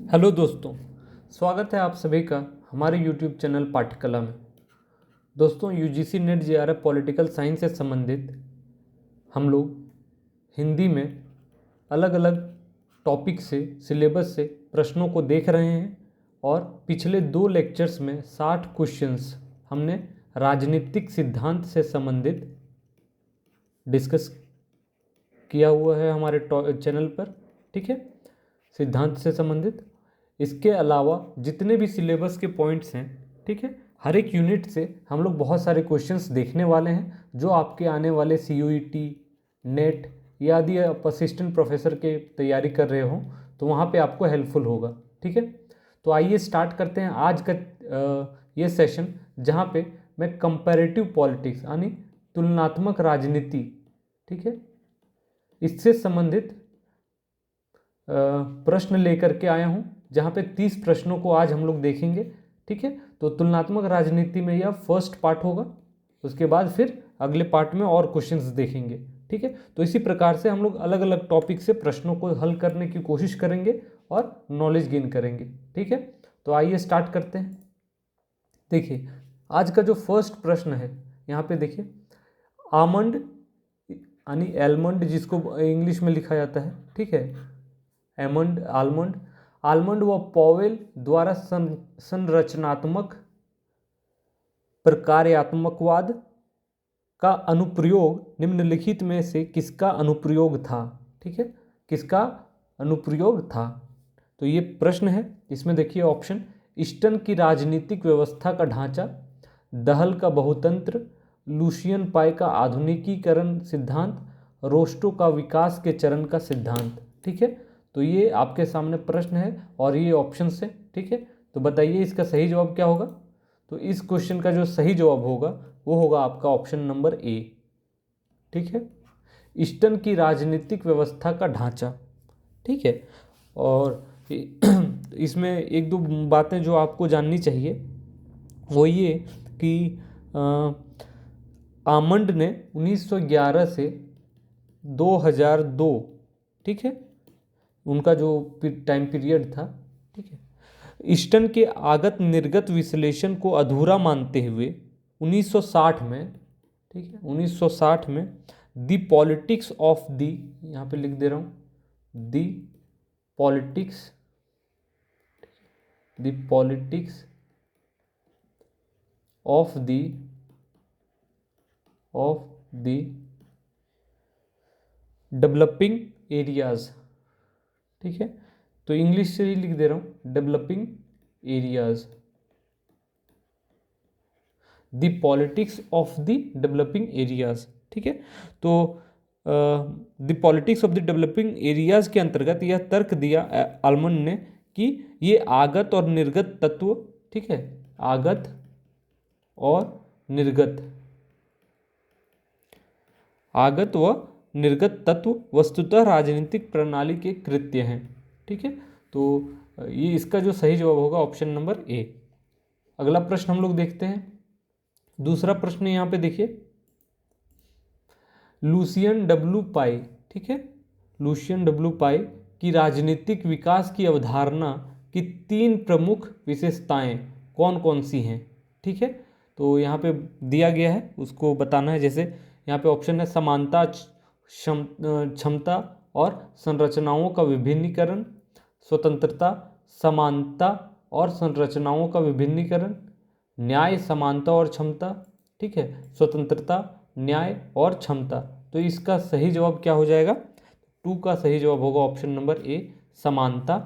Hello दोस्तों, स्वागत है आप सभी का हमारे YouTube चैनल पाठ्यकला में। दोस्तों, UGC net JRF political science से संबंधित हम लोग हिंदी में अलग अलग टॉपिक से, सिलेबस से प्रश्नों को देख रहे हैं और पिछले 2 लेक्चर्स में 60 क्वेश्चंस हमने राजनीतिक सिद्धांत से संबंधित डिस्कस किया हुआ है हमारे चैनल पर। ठीक है, सिद्धांत से संबंधित। इसके अलावा जितने भी सिलेबस के पॉइंट्स हैं, ठीक है, हर एक यूनिट से हम लोग बहुत सारे क्वेश्चंस देखने वाले हैं जो आपके आने वाले CUET, नेट या यदि आप असिस्टेंट प्रोफेसर के तैयारी कर रहे हो तो वहाँ पे आपको हेल्पफुल होगा। ठीक है, तो आइए स्टार्ट करते हैं आज का ये सेशन, जहाँ पे मैं कंपैरेटिव पॉलिटिक्स यानी तुलनात्मक राजनीति, ठीक है, इससे संबंधित प्रश्न लेकर के आया हूँ, जहाँ पे 30 प्रश्नों को आज हम लोग देखेंगे। ठीक है, तो तुलनात्मक राजनीति में यह फर्स्ट पार्ट होगा, उसके बाद फिर अगले पार्ट में और क्वेश्चंस देखेंगे। ठीक है, तो इसी प्रकार से हम लोग अलग अलग टॉपिक से प्रश्नों को हल करने की कोशिश करेंगे और नॉलेज गेन करेंगे। ठीक है, तो आइए स्टार्ट करते हैं। देखिए, आज का जो फर्स्ट प्रश्न है, यहाँ पे देखिए, आमंड यानी एलमंड जिसको इंग्लिश में लिखा जाता है, ठीक है, एमंड, आलमंड व पॉवेल द्वारा संरचनात्मक प्रकार्यात्मकवाद का अनुप्रयोग निम्नलिखित में से किसका अनुप्रयोग था? ठीक है, किसका अनुप्रयोग था? तो ये प्रश्न है। इसमें देखिए ऑप्शन: ईस्टर्न की राजनीतिक व्यवस्था का ढांचा, दहल का बहुतंत्र, लुशियन पाई का आधुनिकीकरण सिद्धांत, रोस्टो का विकास के चरण का सिद्धांत। ठीक है, तो ये आपके सामने प्रश्न है और ये ऑप्शन है। ठीक है, तो बताइए इसका सही जवाब क्या होगा? तो इस क्वेश्चन का जो सही जवाब होगा वो होगा आपका ऑप्शन नंबर ए। ठीक है, ईस्टर्न की राजनीतिक व्यवस्था का ढांचा। ठीक है, और इसमें एक दो बातें जो आपको जाननी चाहिए वो ये कि आमंड ने 1911 से 2002, ठीक है, उनका जो टाइम पीरियड था, ठीक है, ईस्टर्न के आगत निर्गत विश्लेषण को अधूरा मानते हुए 1960 में, ठीक है, 1960 में द पॉलिटिक्स ऑफ द, यहाँ पे लिख दे रहा हूँ, the politics of the developing areas. ठीक है, तो इंग्लिश से ही लिख दे रहा हूँ, developing areas, the politics of the developing areas. ठीक है, तो the politics of the developing areas के अंतर्गत यह तर्क दिया आलमंड ने कि ये आगत और निर्गत तत्व, ठीक है, आगत और निर्गत, आगत व निर्गत तत्व वस्तुतः राजनीतिक प्रणाली के कृत्य हैं। ठीक है, तो ये इसका जो सही जवाब होगा ऑप्शन नंबर ए। अगला प्रश्न हम लोग देखते हैं। दूसरा प्रश्न यहाँ पे देखिए, लुशियन डब्ल्यू पाई, ठीक है, लुशियन डब्ल्यू पाई की राजनीतिक विकास की अवधारणा की 3 प्रमुख विशेषताएं कौन कौन सी हैं? ठीक है, तो यहाँ पे दिया गया है, उसको बताना है। जैसे यहाँ पे ऑप्शन है समानता, क्षमता और संरचनाओं का विभिन्नीकरण, स्वतंत्रता, समानता और संरचनाओं का विभिन्नीकरण, न्याय, समानता और क्षमता, ठीक है, स्वतंत्रता, न्याय और क्षमता। तो इसका सही जवाब क्या हो जाएगा? 2 का सही जवाब होगा ऑप्शन नंबर ए, समानता,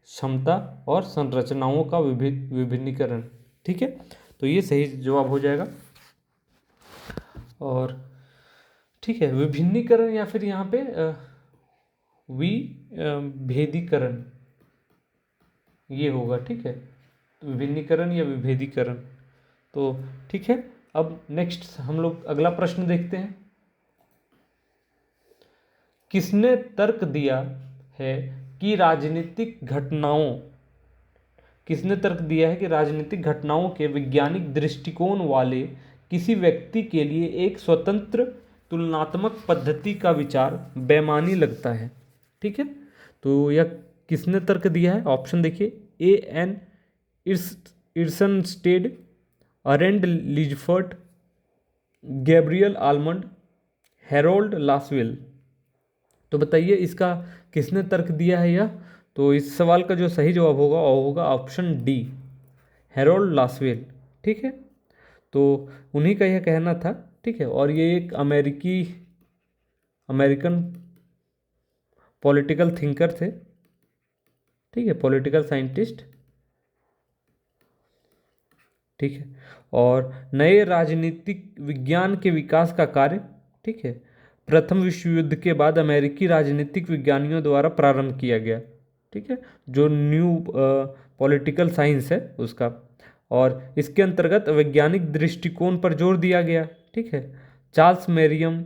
क्षमता और संरचनाओं का विभिन्नीकरण। ठीक है, तो ये सही जवाब हो जाएगा। और ठीक है, विभिन्नीकरण या फिर यहाँ पे विभेदीकरण ये होगा। ठीक है, तो विभिन्नीकरण या विभेदीकरण। तो ठीक है, अब नेक्स्ट हम लोग अगला प्रश्न देखते हैं। किसने तर्क दिया है कि राजनीतिक घटनाओं के वैज्ञानिक दृष्टिकोण वाले किसी व्यक्ति के लिए एक स्वतंत्र तुलनात्मक पद्धति का विचार बेमानी लगता है? ठीक है, तो यह किसने तर्क दिया है? ऑप्शन देखिए, A N Eisenstadt, Arend Lijphart, Gabriel Almond, Harold Lasswell. तो बताइए इसका किसने तर्क दिया है यह? तो इस सवाल का जो सही जवाब होगा वो होगा ऑप्शन डी, हेरोल्ड लासवेल। ठीक है, तो उन्हीं का यह कहना था। ठीक है, और ये एक अमेरिकन पॉलिटिकल थिंकर थे। ठीक है, पॉलिटिकल साइंटिस्ट। ठीक है, और नए राजनीतिक विज्ञान के विकास का कार्य, ठीक है, प्रथम विश्व युद्ध के बाद अमेरिकी राजनीतिक विज्ञानियों द्वारा प्रारंभ किया गया। ठीक है, जो न्यू पॉलिटिकल साइंस है उसका, और इसके अंतर्गत वैज्ञानिक दृष्टिकोण पर जोर दिया गया। ठीक है, चार्ल्स मेरियम,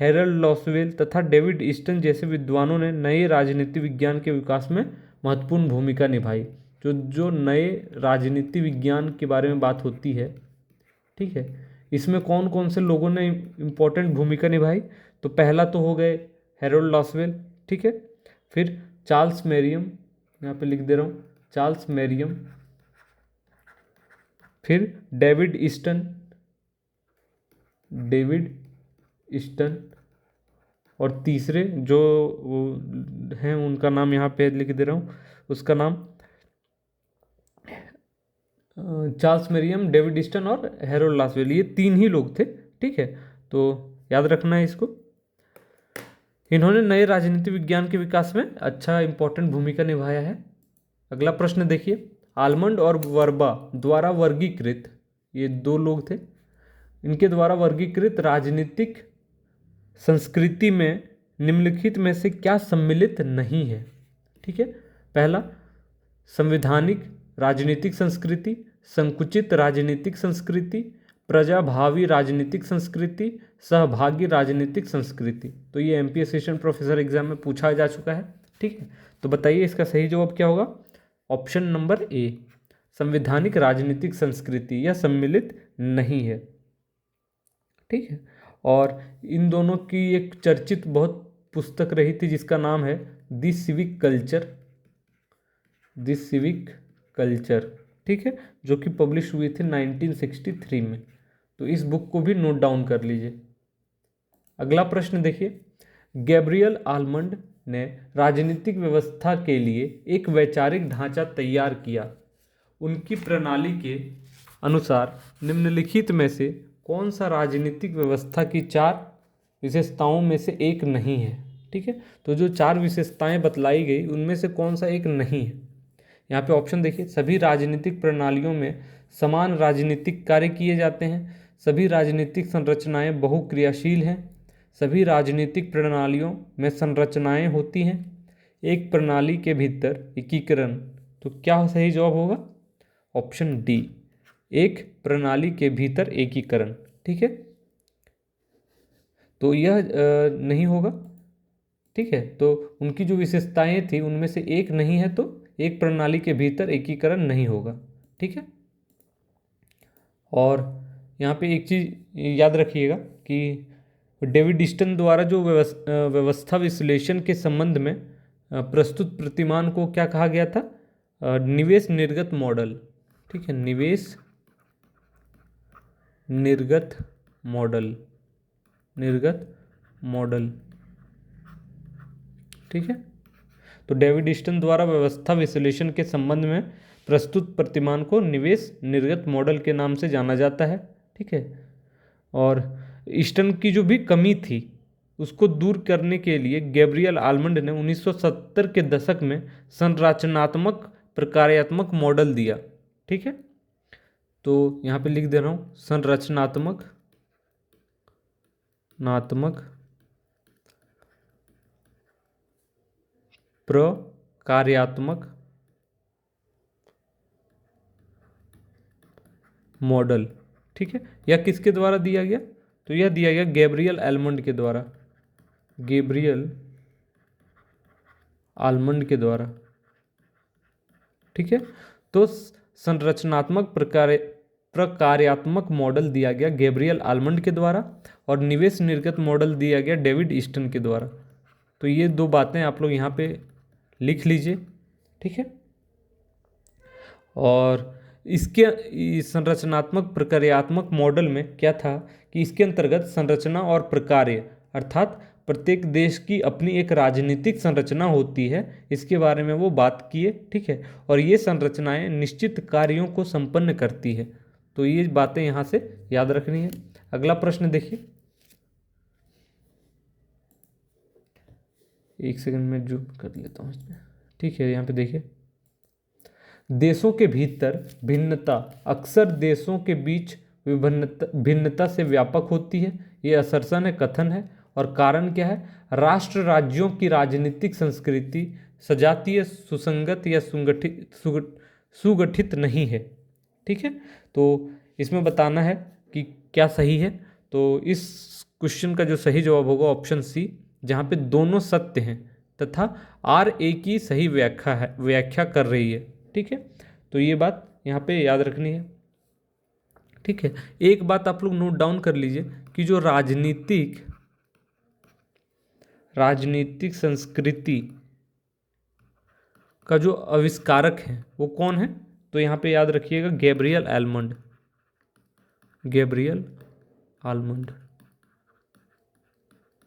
हेरल्ड लॉसवेल तथा डेविड ईस्टन जैसे विद्वानों ने नए राजनीति विज्ञान के विकास में महत्वपूर्ण भूमिका निभाई। जो जो नए राजनीति विज्ञान के बारे में बात होती है, ठीक है, इसमें कौन कौन से लोगों ने इम्पोर्टेंट भूमिका निभाई? तो पहला तो हो गए हेरोल्ड लॉसवेल। ठीक है, फिर चार्ल्स मेरियम, यहाँ पे लिख दे रहा हूँ, चार्ल्स मेरियम, फिर डेविड ईस्टन, और तीसरे जो हैं उनका नाम यहाँ पे लिख दे रहा हूँ, उसका नाम चार्ल्स मेरियम, डेविड ईस्टन और हेरोल्ड लासवेल। ये तीन ही लोग थे। ठीक है, तो याद रखना है इसको। इन्होंने नए राजनीति विज्ञान के विकास में अच्छा इंपॉर्टेंट भूमिका निभाया है। अगला प्रश्न देखिए, आलमंड और वर्बा द्वारा वर्गीकृत, ये दो लोग थे, इनके द्वारा वर्गीकृत राजनीतिक संस्कृति में निम्नलिखित में से क्या सम्मिलित नहीं है? ठीक है, पहला संवैधानिक राजनीतिक संस्कृति, संकुचित राजनीतिक संस्कृति, प्रजाभावी राजनीतिक संस्कृति, सहभागी राजनीतिक संस्कृति। तो ये एमपी असिस्टेंट प्रोफेसर एग्जाम में पूछा जा चुका है। ठीक है, तो बताइए इसका सही जवाब क्या होगा? ऑप्शन नंबर ए, संवैधानिक राजनीतिक संस्कृति, यह सम्मिलित नहीं है। ठीक है, और इन दोनों की एक चर्चित बहुत पुस्तक रही थी जिसका नाम है द सिविक कल्चर। ठीक है, जो कि पब्लिश हुई थी 1963 में। तो इस बुक को भी नोट डाउन कर लीजिए। अगला प्रश्न देखिए, गैब्रियल आलमंड ने राजनीतिक व्यवस्था के लिए एक वैचारिक ढांचा तैयार किया। उनकी प्रणाली के अनुसार निम्नलिखित में से कौन सा राजनीतिक व्यवस्था की 4 विशेषताओं में से एक नहीं है? ठीक है, तो जो 4 विशेषताएं बतलाई गई उनमें से कौन सा एक नहीं है? यहाँ पे ऑप्शन देखिए, सभी राजनीतिक प्रणालियों में समान राजनीतिक कार्य किए जाते हैं, सभी राजनीतिक संरचनाएं बहुक्रियाशील हैं, सभी राजनीतिक प्रणालियों में संरचनाएं होती हैं, एक प्रणाली के भीतर एकीकरण। तो क्या सही जवाब होगा? ऑप्शन डी, एक प्रणाली के भीतर एकीकरण। ठीक है, तो यह नहीं होगा। ठीक है, तो उनकी जो विशेषताएं थी उनमें से एक नहीं है, तो एक प्रणाली के भीतर एकीकरण नहीं होगा। ठीक है, और यहाँ पे एक चीज़ याद रखिएगा कि डेविड ईस्टन द्वारा जो व्यवस्था विश्लेषण के संबंध में प्रस्तुत प्रतिमान को क्या कहा गया था? निवेश निर्गत मॉडल। ठीक है, निवेश निर्गत मॉडल। ठीक है, तो डेविड ईस्टन द्वारा व्यवस्था विश्लेषण के संबंध में प्रस्तुत प्रतिमान को निवेश निर्गत मॉडल के नाम से जाना जाता है। ठीक है, और ईस्टन की जो भी कमी थी उसको दूर करने के लिए गैब्रियल आलमंड ने 1970 के दशक में संरचनात्मक प्रकार्यात्मक मॉडल दिया। ठीक है, तो यहाँ पे लिख दे रहा हूँ, संरचनात्मक प्रकार्यात्मक मॉडल। ठीक है, यह किसके द्वारा दिया गया? तो यह दिया गया गैब्रियल आलमंड के द्वारा, ठीक है, तो संरचनात्मक प्रकार्यात्मक मॉडल दिया गया गैब्रियल आलमंड के द्वारा, और निवेश निर्गत मॉडल दिया गया डेविड ईस्टन के द्वारा। तो ये दो बातें आप लोग यहाँ पे लिख लीजिए। ठीक है। और इसके इस संरचनात्मक प्रक्रियात्मक मॉडल में क्या था कि इसके अंतर्गत संरचना और प्रकार्य अर्थात प्रत्येक देश की अपनी एक राजनीतिक संरचना होती है, इसके बारे में वो बात किए, ठीक है। और ये संरचनाएं निश्चित कार्यों को संपन्न करती है। तो ये बातें यहाँ से याद रखनी है। अगला प्रश्न देखिए, एक सेकंड में जूम कर लेता हूँ इसमें, ठीक है। यहाँ पे देखिए, देशों के भीतर भिन्नता अक्सर देशों के बीच भिन्नता से व्यापक होती है। ये असर्सन है, कथन है। और कारण क्या है? राष्ट्र राज्यों की राजनीतिक संस्कृति सजातीय, सुसंगत या सुगठित नहीं है, ठीक है। तो इसमें बताना है कि क्या सही है। तो इस क्वेश्चन का जो सही जवाब होगा ऑप्शन सी, जहाँ पे दोनों सत्य हैं तथा आर ए की सही व्याख्या कर रही है, ठीक है। तो ये बात यहाँ पे याद रखनी है, ठीक है। एक बात आप लोग नोट डाउन कर लीजिए कि जो राजनीतिक संस्कृति का जो आविष्कारक है वो कौन है? तो यहाँ पे याद रखिएगा गैब्रियल आलमंड,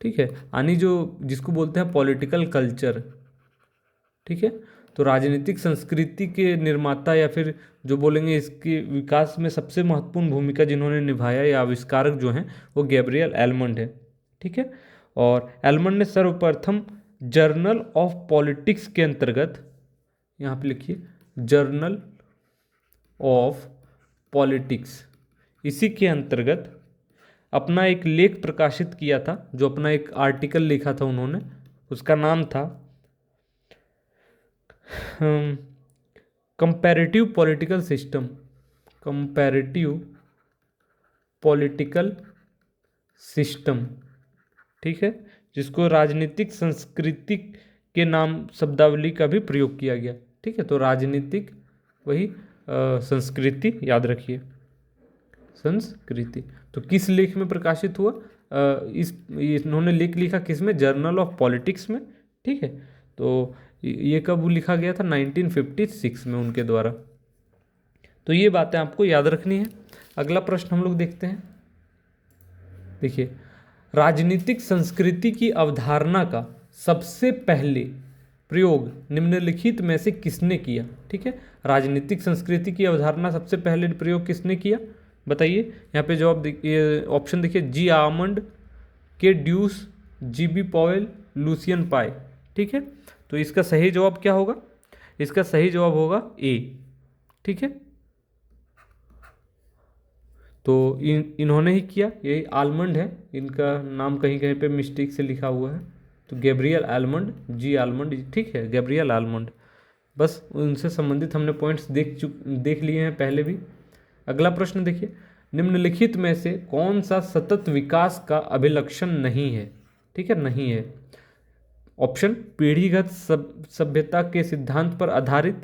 ठीक है। यानी जो जिसको बोलते हैं पॉलिटिकल कल्चर, ठीक है। तो राजनीतिक संस्कृति के निर्माता या फिर जो बोलेंगे इसके विकास में सबसे महत्वपूर्ण भूमिका जिन्होंने निभाया या आविष्कारक जो हैं वो गैब्रियल एलमंड है, ठीक है। और एलमंड ने सर्वप्रथम जर्नल ऑफ पॉलिटिक्स के अंतर्गत, यहाँ पे लिखिए जर्नल ऑफ पॉलिटिक्स, इसी के अंतर्गत अपना एक लेख प्रकाशित किया था, जो अपना एक आर्टिकल लिखा था उन्होंने, उसका नाम था कंपैरेटिव पॉलिटिकल सिस्टम, ठीक है। जिसको राजनीतिक संस्कृति के नाम शब्दावली का भी प्रयोग किया गया, ठीक है। तो राजनीतिक वही संस्कृति याद रखिए, संस्कृति। तो किस लेख में प्रकाशित हुआ? इन्होंने लेख लिखा किस में? जर्नल ऑफ पॉलिटिक्स में, ठीक है। तो ये कब लिखा गया था? 1956 में उनके द्वारा। तो ये बातें आपको याद रखनी है। अगला प्रश्न हम लोग देखते हैं। देखिए, राजनीतिक संस्कृति की अवधारणा का सबसे पहले प्रयोग निम्नलिखित में से किसने किया? ठीक है, राजनीतिक संस्कृति की अवधारणा सबसे पहले प्रयोग किसने किया बताइए। यहाँ पे जवाब देखिए, ऑप्शन देखिए, जी आमंड, के ड्यूस, जी बी पॉवेल, लूसियन पाई, ठीक है। तो इसका सही जवाब क्या होगा? इसका सही जवाब होगा ए, ठीक है। तो इन्होंने ही किया, ये आलमंड है, इनका नाम कहीं कहीं पे मिस्टेक से लिखा हुआ है। तो गैब्रियल आलमंड, जी आलमंड, ठीक है, गैब्रियल आलमंड। बस उनसे संबंधित हमने पॉइंट्स देख लिए हैं पहले भी। अगला प्रश्न देखिए, निम्नलिखित में से कौन सा सतत विकास का अभिलक्षण नहीं है? ठीक है, नहीं है। ऑप्शन, पीढ़ीगत सभ्यता के सिद्धांत पर आधारित,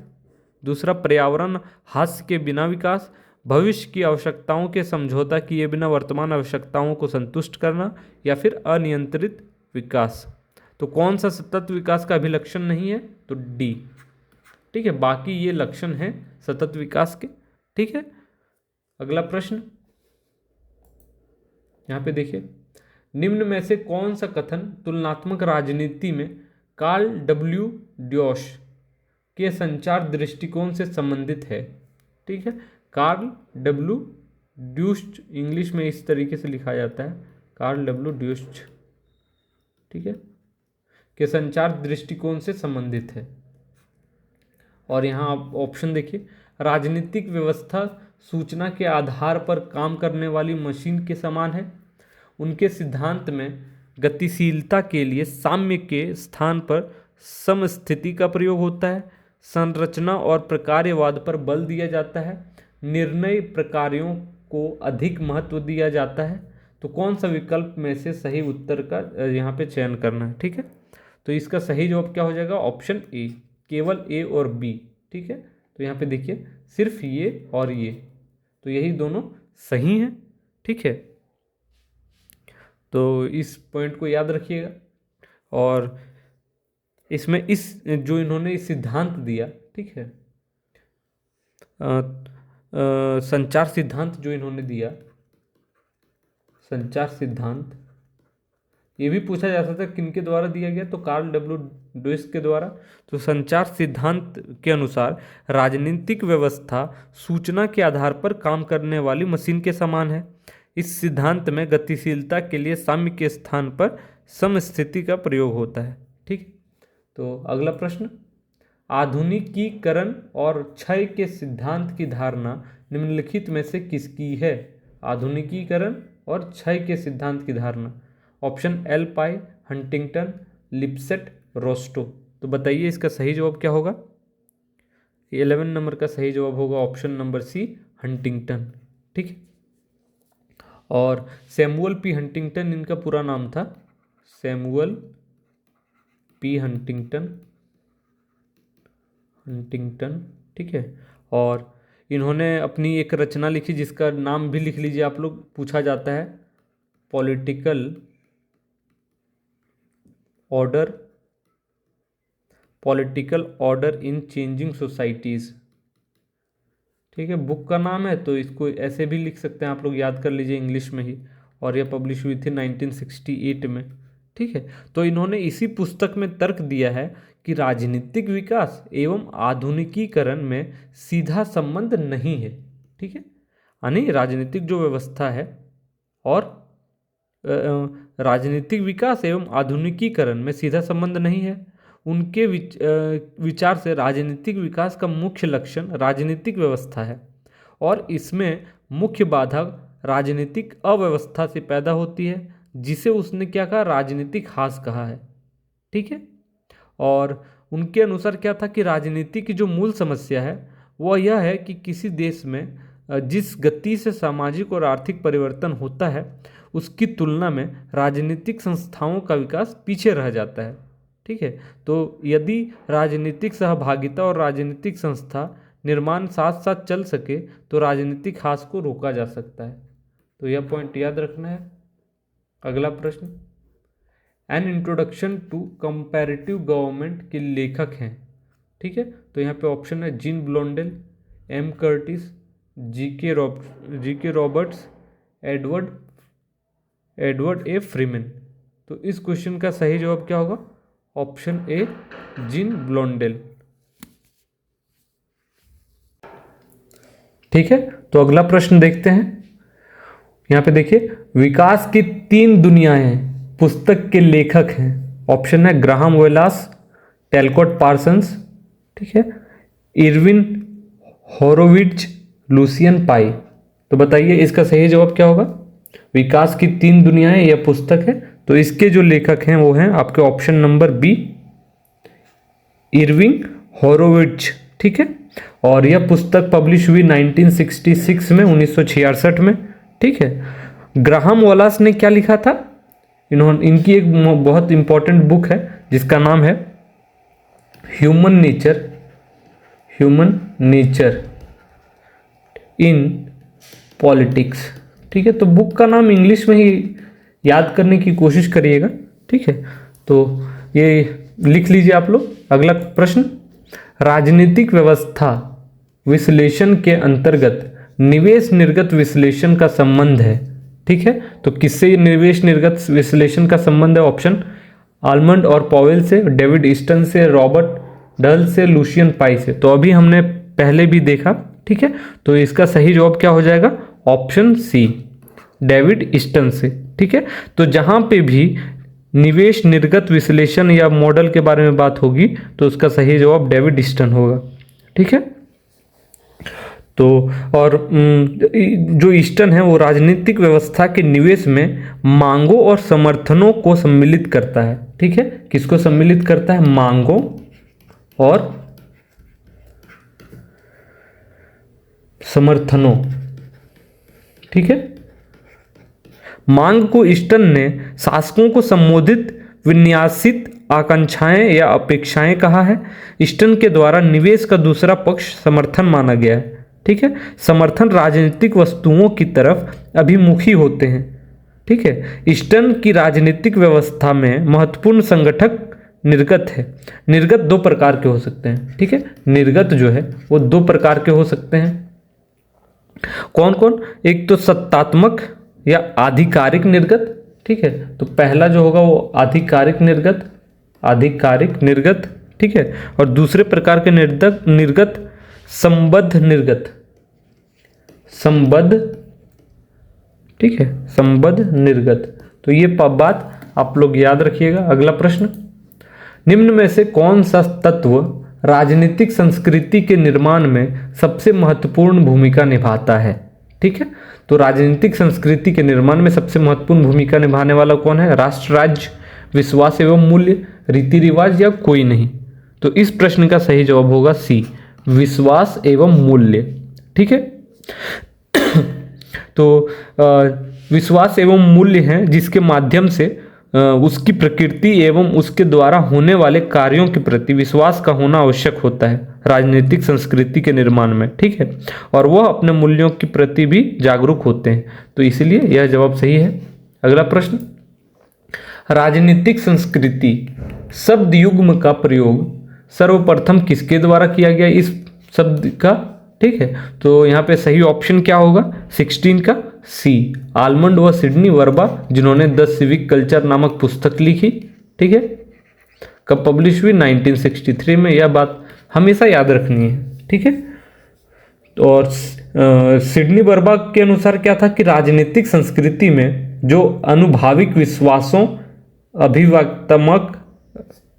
दूसरा पर्यावरण हास्य के बिना विकास, भविष्य की आवश्यकताओं के समझौता किए बिना वर्तमान आवश्यकताओं को संतुष्ट करना, या फिर अनियंत्रित विकास। तो कौन सा सतत विकास का अभिलक्षण नहीं है? तो डी, ठीक है। बाकी ये लक्षण हैं सतत विकास के, ठीक है। अगला प्रश्न यहाँ पे देखिए, निम्न में से कौन सा कथन तुलनात्मक राजनीति में कार्ल डब्ल्यू ड्यूश के संचार दृष्टिकोण से संबंधित है? ठीक है, कार्ल डब्ल्यू ड्यूश, इंग्लिश में इस तरीके से लिखा जाता है, कार्ल डब्ल्यू ड्यूश, ठीक है, के संचार दृष्टिकोण से संबंधित है। और यहाँ आप ऑप्शन देखिए, राजनीतिक व्यवस्था सूचना के आधार पर काम करने वाली मशीन के समान है, उनके सिद्धांत में गतिशीलता के लिए साम्य के स्थान पर समस्थिति का प्रयोग होता है, संरचना और प्रकार्यवाद पर बल दिया जाता है, निर्णय प्रकारों को अधिक महत्व दिया जाता है। तो कौन सा विकल्प में से सही उत्तर का यहाँ पे चयन करना है? ठीक है, तो इसका सही जवाब क्या हो जाएगा? ऑप्शन ए, केवल ए और बी, ठीक है। तो यहाँ पे देखिए, सिर्फ ये और ये, तो यही दोनों सही हैं, ठीक है। तो इस पॉइंट को याद रखिएगा। और इसमें इस जो इन्होंने इस सिद्धांत दिया ठीक है। संचार सिद्धांत जो इन्होंने दिया, संचार सिद्धांत, ये भी पूछा जा सकता है किनके द्वारा दिया गया, तो कार्ल डब्ल्यू डुइस के द्वारा। तो संचार सिद्धांत के अनुसार राजनीतिक व्यवस्था सूचना के आधार पर काम करने वाली मशीन के समान है। इस सिद्धांत में गतिशीलता के लिए साम्य के स्थान पर समस्थिति का प्रयोग होता है। ठीक, तो अगला प्रश्न, आधुनिकीकरण और क्षय के सिद्धांत की धारणा निम्नलिखित में से किसकी है? आधुनिकीकरण और क्षय के सिद्धांत की धारणा, ऑप्शन एल पाई, हंटिंगटन, लिपसेट, रोस्टो। तो बताइए इसका सही जवाब क्या होगा? 11 नंबर का सही जवाब होगा ऑप्शन नंबर सी, हंटिंगटन। ठीक है, और सैमुअल पी हंटिंगटन इनका पूरा नाम था, सैमुअल पी हंटिंगटन, ठीक है। और इन्होंने अपनी एक रचना लिखी जिसका नाम भी लिख लीजिए आप लोग, पूछा जाता है, political order in changing societies. ठीक है, बुक का नाम है, तो इसको ऐसे भी लिख सकते हैं आप लोग, याद कर लीजिए इंग्लिश में ही, और यह पब्लिश हुई थी 1968 में। ठीक है, तो इन्होंने इसी पुस्तक में तर्क दिया है कि राजनीतिक विकास एवं आधुनिकीकरण में सीधा संबंध नहीं है। ठीक है, यानी राजनीतिक जो व्यवस्था है और राजनीतिक विकास एवं आधुनिकीकरण में सीधा संबंध नहीं है। उनके विचार से राजनीतिक विकास का मुख्य लक्षण राजनीतिक व्यवस्था है और इसमें मुख्य बाधा राजनीतिक अव्यवस्था से पैदा होती है, जिसे उसने क्या कहा, राजनीतिक ह्रास कहा है। ठीक है, और उनके अनुसार क्या था कि राजनीति की जो मूल समस्या है वह यह है कि किसी देश में जिस गति से सामाजिक और आर्थिक परिवर्तन होता है उसकी तुलना में राजनीतिक संस्थाओं का विकास पीछे रह जाता है। ठीक है, तो यदि राजनीतिक सहभागिता और राजनीतिक संस्था निर्माण साथ साथ चल सके तो राजनीतिक ह्रास को रोका जा सकता है। तो यह पॉइंट याद रखना है। अगला प्रश्न, an introduction to comparative government के लेखक हैं। ठीक है, तो यहाँ पे ऑप्शन है जीन ब्लोंडेल, एम कर्टिस, जी के रॉबर्ट्स, एडवर्ड ए फ्रीमैन। तो इस क्वेश्चन का सही जवाब क्या होगा? Option A, Jean Blondel. ठीक है, तो अगला प्रश्न देखते हैं। यहाँ पे देखिए, विकास की 3 दुनियाएं पुस्तक के लेखक हैं। ऑप्शन है ग्राहम वेलास, टेलकोट पार्सन्स, ठीक है, इरविन होरोविट्ज, लुसियन पाई। तो बताइए इसका सही जवाब क्या होगा? विकास की 3 दुनियाएं यह पुस्तक है, तो इसके जो लेखक हैं वो हैं आपके ऑप्शन नंबर बी, इरविंग होरोविट्ज। ठीक है, और यह पुस्तक पब्लिश हुई 1966 में, 1966 में। ठीक है, ग्राहम वेलास ने क्या लिखा था? इनकी एक बहुत इंपॉर्टेंट बुक है जिसका नाम है ह्यूमन नेचर इन पॉलिटिक्स। ठीक है, तो बुक का नाम इंग्लिश में ही याद करने की कोशिश करिएगा। ठीक है, तो ये लिख लीजिए आप लोग। अगला प्रश्न, राजनीतिक व्यवस्था विश्लेषण के अंतर्गत निवेश निर्गत विश्लेषण का संबंध है। ठीक है, तो किससे निवेश निर्गत विश्लेषण का संबंध है? ऑप्शन आलमंड और पॉवेल से, डेविड ईस्टन से, रॉबर्ट डल से, लुसियन पाई से। तो अभी हमने पहले भी देखा। ठीक है, तो इसका सही जवाब क्या हो जाएगा? ऑप्शन सी, डेविड ईस्टन से। ठीक है, तो जहां पे भी निवेश निर्गत विश्लेषण या मॉडल के बारे में बात होगी तो उसका सही जवाब डेविड ईस्टन होगा। ठीक है, तो और जो ईस्टन है वो राजनीतिक व्यवस्था के निवेश में मांगों और समर्थनों को सम्मिलित करता है। ठीक है, किसको सम्मिलित करता है? मांगों और समर्थनों। ठीक है, मांग को ईस्टन ने शासकों को संबोधित विन्यासित आकांक्षाएं या अपेक्षाएं कहा है। ईस्टन के द्वारा निवेश का दूसरा पक्ष समर्थन माना गया है। ठीक है, समर्थन राजनीतिक वस्तुओं की तरफ अभिमुखी होते हैं। ठीक है, ईस्टन की राजनीतिक व्यवस्था में महत्वपूर्ण संगठक निर्गत है। निर्गत दो प्रकार के हो सकते हैं, ठीक है। निर्गत जो है वो दो प्रकार के हो सकते हैं। कौन कौन? एक तो सत्तात्मक या आधिकारिक निर्गत, ठीक है। तो पहला जो होगा वो आधिकारिक निर्गत, आधिकारिक निर्गत, ठीक है। और दूसरे प्रकार के निर्गत संबद्ध निर्गत, संबद्ध, ठीक है, संबद्ध निर्गत। तो ये बात आप लोग याद रखिएगा। अगला प्रश्न, निम्न में से कौन सा तत्व राजनीतिक संस्कृति के निर्माण में सबसे महत्वपूर्ण भूमिका निभाता है? ठीक है, तो राजनीतिक संस्कृति के निर्माण में सबसे महत्वपूर्ण भूमिका निभाने वाला कौन है? राष्ट्र, राज्य, विश्वास एवं मूल्य, रीति रिवाज या कोई नहीं? तो इस प्रश्न का सही जवाब होगा सी, विश्वास एवं मूल्य, ठीक है। तो विश्वास एवं मूल्य हैं जिसके माध्यम से उसकी प्रकृति एवं उसके द्वारा होने वाले कार्यों के प्रति विश्वास का होना आवश्यक होता है राजनीतिक संस्कृति के निर्माण में, ठीक है। और वह अपने मूल्यों के प्रति भी जागरूक होते हैं, तो इसलिए यह जवाब सही है। अगला प्रश्न, राजनीतिक संस्कृति शब्द युग्म का प्रयोग सर्वप्रथम किसके द्वारा किया गया इस शब्द का? ठीक है, तो यहाँ पे सही ऑप्शन क्या होगा? 16 का सी, आलमंड व सिडनी वर्बा, जिन्होंने द सिविक कल्चर नामक पुस्तक लिखी, ठीक है। कब पब्लिश हुई? 1963 में। यह बात हमेशा याद रखनी है, ठीक है। और सिडनी वर्बा के अनुसार क्या था कि राजनीतिक संस्कृति में जो अनुभाविक विश्वासों,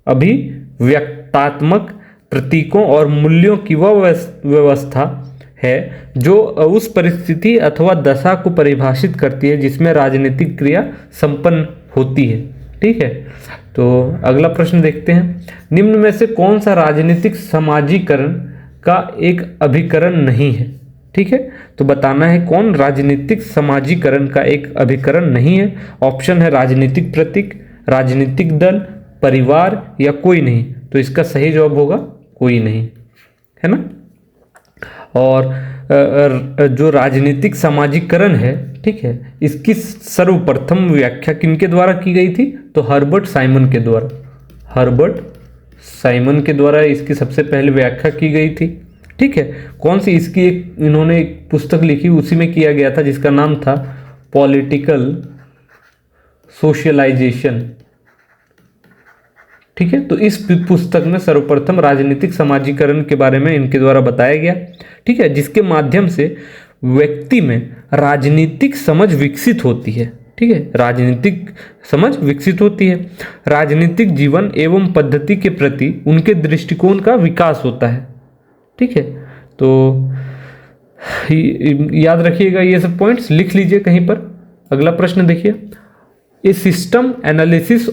अभिव्यक्तात्मक प्रतीकों और मूल्यों की वह व्यवस्था है जो उस परिस्थिति अथवा दशा को परिभाषित करती है जिसमें राजनीतिक क्रिया संपन्न होती है, ठीक है। तो अगला प्रश्न देखते हैं, निम्न में से कौन सा राजनीतिक समाजीकरण का एक अभिकरण नहीं है? ठीक है, तो बताना है कौन राजनीतिक समाजीकरण का एक अभिकरण नहीं है। ऑप्शन है राजनीतिक प्रतीक, राजनीतिक दल, परिवार या कोई नहीं। तो इसका सही जवाब होगा कोई नहीं, है ना। और जो राजनीतिक समाजीकरण है, ठीक है, इसकी सर्वप्रथम व्याख्या किनके द्वारा की गई थी? तो हर्बर्ट साइमन के द्वारा, हर्बर्ट साइमन के द्वारा इसकी सबसे पहले व्याख्या की गई थी, ठीक है। कौन सी? इसकी इन्होंने एक पुस्तक लिखी, उसी में किया गया था, जिसका नाम था पॉलिटिकल सोशलाइजेशन, ठीक है। तो इस पुस्तक में सर्वप्रथम राजनीतिक समाजीकरण के बारे में इनके द्वारा बताया गया, ठीक है, जिसके माध्यम से व्यक्ति में राजनीतिक समझ विकसित होती है, ठीक है, राजनीतिक समझ विकसित होती है, राजनीतिक जीवन एवं पद्धति के प्रति उनके दृष्टिकोण का विकास होता है, ठीक है। तो याद रखिएगा, ये सब पॉइंट्स लिख लीजिए कहीं पर। अगला प्रश्न देखिए, a system analysis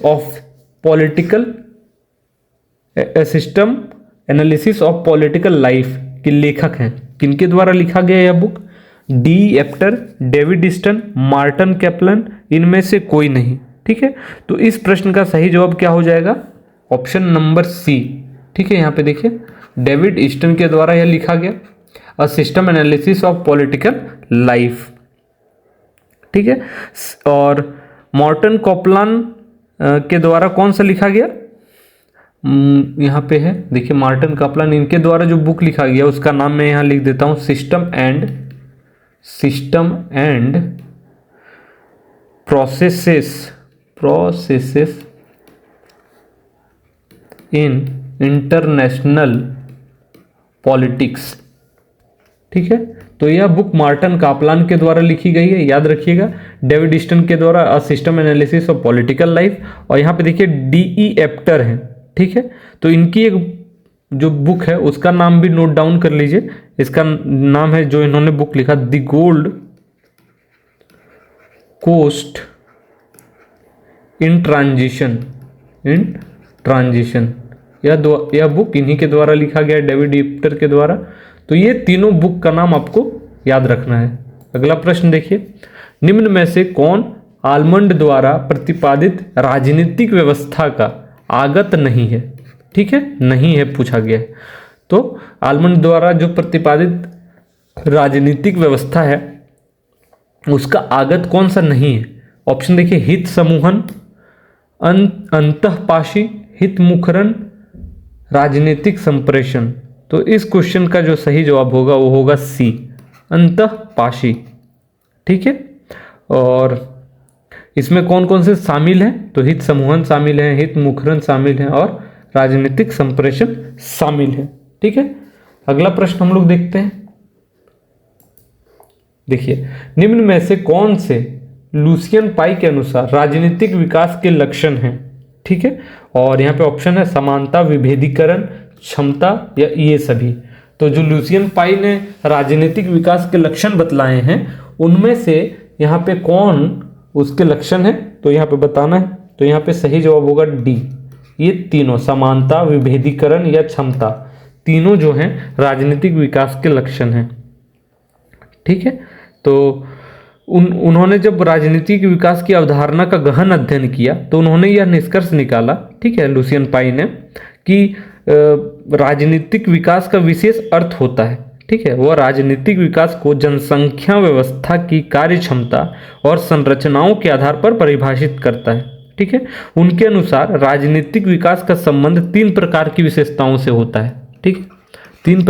of political life के लेखक हैं, किनके द्वारा लिखा गया यह बुक? D Apter, David Easton, Morton Kaplan, इनमें से कोई नहीं, ठीक है। तो इस प्रश्न का सही जवाब क्या हो जाएगा? ऑप्शन नंबर सी, ठीक है। यहाँ पे देखिए, डेविड ईस्टन के द्वारा यह लिखा गया, a system analysis of political life, ठीक है। और मार्टन कैप्लन के द्वारा कौन सा लिखा गया? यहाँ पे है, देखिए, मार्टन कैप्लन, इनके द्वारा जो बुक लिखा गया उसका नाम मैं यहाँ लिख देता हूँ, system and processes in international politics, ठीक है। तो यह बुक मार्टन कैप्लन के द्वारा लिखी गई है, याद रखिएगा। डेविड ईस्टन के द्वारा a system analysis of political life, और यहाँ पे देखिए डी एप्टर है, ठीक है। तो इनकी एक जो बुक है उसका नाम भी नोट डाउन कर लीजिए। इसका नाम है, जो इन्होंने बुक लिखा, the Gold Coast in transition. यह बुक इन्हीं के द्वारा लिखा गया, डेविड एप्टर के द्वारा। तो ये तीनों बुक का नाम आपको याद रखना है। अगला प्रश्न देखिए, निम्न में से कौन आलमंड द्वारा प्रतिपादित राजनीतिक व्यवस्था का आगत नहीं है? ठीक है, नहीं है पूछा गया है। तो आलमंड द्वारा जो प्रतिपादित राजनीतिक व्यवस्था है उसका आगत कौन सा नहीं है? ऑप्शन देखिए, हित समूहन, अंतःपाशी, हितमुखरण राजनीतिक संप्रेषण। तो इस क्वेश्चन का जो सही जवाब होगा वो होगा सी, अंतःपाशी। ठीक है, और इसमें कौन कौन से शामिल हैं? तो हित समूहन शामिल है, हित मुखरन शामिल है और राजनीतिक संप्रेषण शामिल है। ठीक है, अगला प्रश्न हम लोग देखते हैं। देखिए, निम्न में से कौन से लुसियन पाई के अनुसार राजनीतिक विकास के लक्षण हैं? ठीक है, और यहाँ पे ऑप्शन है समानता, विभेदीकरण, क्षमता या ये सभी। तो जो लुसियन पाई ने राजनीतिक विकास के लक्षण बतलाए हैं उनमें से यहाँ पे कौन उसके लक्षण है तो यहाँ पे बताना है। तो यहाँ पे सही जवाब होगा डी, ये तीनों समानता, विभेदीकरण या क्षमता, तीनों जो हैं राजनीतिक विकास के लक्षण हैं। ठीक है, तो उन्होंने जब राजनीतिक विकास की अवधारणा का गहन अध्ययन किया तो उन्होंने यह निष्कर्ष निकाला, ठीक है, लुसियन पाई ने, कि राजनीतिक विकास का विशेष अर्थ होता है। ठीक है, वह राजनीतिक विकास को जनसंख्या व्यवस्था की कार्य क्षमता और संरचनाओं के आधार पर परिभाषित करता है। ठीक है, उनके अनुसार राजनीतिक विकास का संबंध 3 प्रकार की विशेषताओं से होता है। ठीक है, 3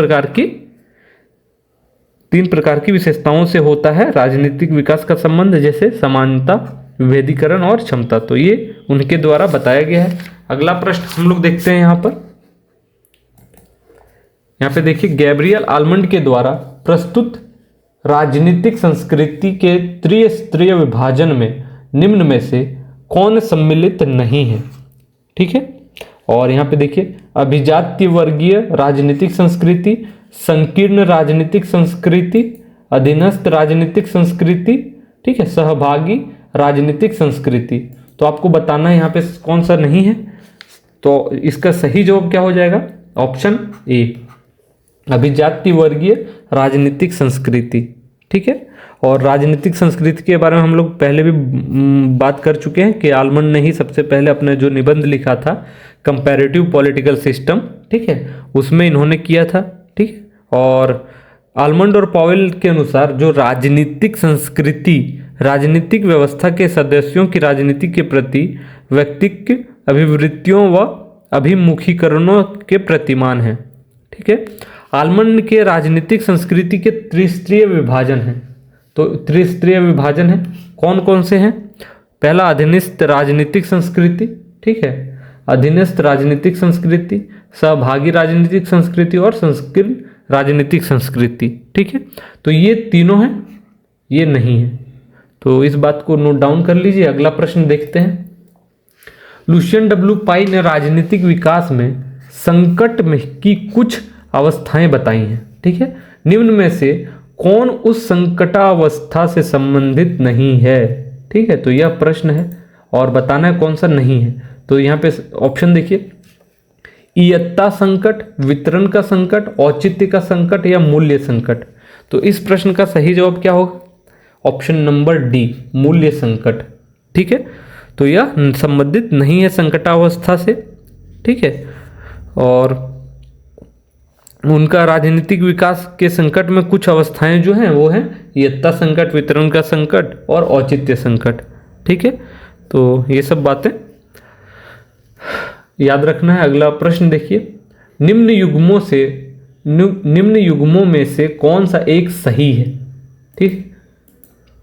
प्रकार की विशेषताओं से होता है राजनीतिक विकास का संबंध, जैसे समानता, विभेदीकरण और क्षमता। तो ये उनके द्वारा बताया गया है। अगला प्रश्न हम लोग देखते हैं। यहाँ पे देखिए, गैब्रियल आलमंड के द्वारा प्रस्तुत राजनीतिक संस्कृति के त्रिस्तरीय विभाजन में निम्न में से कौन सम्मिलित नहीं है? ठीक है, और यहाँ पे देखिए, अभिजात्य वर्गीय राजनीतिक संस्कृति, संकीर्ण राजनीतिक संस्कृति, अधीनस्थ राजनीतिक संस्कृति, ठीक है, सहभागी राजनीतिक संस्कृति। तो आपको बताना है यहाँ पे कौन सा नहीं है। तो इसका सही जवाब क्या हो जाएगा? ऑप्शन ए, अभिजात्य वर्गीय राजनीतिक संस्कृति। ठीक है, और राजनीतिक संस्कृति के बारे में हम लोग पहले भी बात कर चुके हैं कि आलमंड ने ही सबसे पहले अपने जो निबंध लिखा था कंपैरेटिव पॉलिटिकल सिस्टम, ठीक है, उसमें इन्होंने किया था। ठीक है, और आलमंड और पॉवेल के अनुसार जो राजनीतिक संस्कृति राजनीतिक व्यवस्था के सदस्यों की राजनीति के प्रति व्यक्तिक अभिवृत्तियों व अभिमुखीकरणों के प्रतिमान है। ठीक है, आलमंड के राजनीतिक संस्कृति के त्रिस्तरीय विभाजन है। तो त्रिस्तरीय विभाजन है, कौन कौन से हैं? पहला, अधीनस्थ राजनीतिक संस्कृति, ठीक है, अधीनस्थ राजनीतिक संस्कृति, सहभागी राजनीतिक संस्कृति और संकीर्ण राजनीतिक संस्कृति। ठीक है, तो ये तीनों हैं, ये नहीं है। तो इस बात को नोट डाउन कर लीजिए। अगला प्रश्न देखते हैं। लुसियन डब्ल्यू पाई ने राजनीतिक विकास में संकट में की कुछ अवस्थाएं बताई हैं। ठीक है, निम्न में से कौन उस संकटावस्था से संबंधित नहीं है? ठीक है, तो यह प्रश्न है और बताना है कौन सा नहीं है। तो यहाँ पे ऑप्शन देखिए, इयत्ता संकट, वितरण का संकट, औचित्य का संकट या मूल्य संकट। तो इस प्रश्न का सही जवाब क्या होगा? ऑप्शन नंबर डी, मूल्य संकट। ठीक है, तो यह संबंधित नहीं है संकटावस्था से। ठीक है, और उनका राजनीतिक विकास के संकट में कुछ अवस्थाएं जो हैं वो हैं इयत्ता संकट, वितरण का संकट और औचित्य संकट। ठीक है, तो ये सब बातें याद रखना है। अगला प्रश्न देखिए, निम्न युग्मों में से कौन सा एक सही है? ठीक,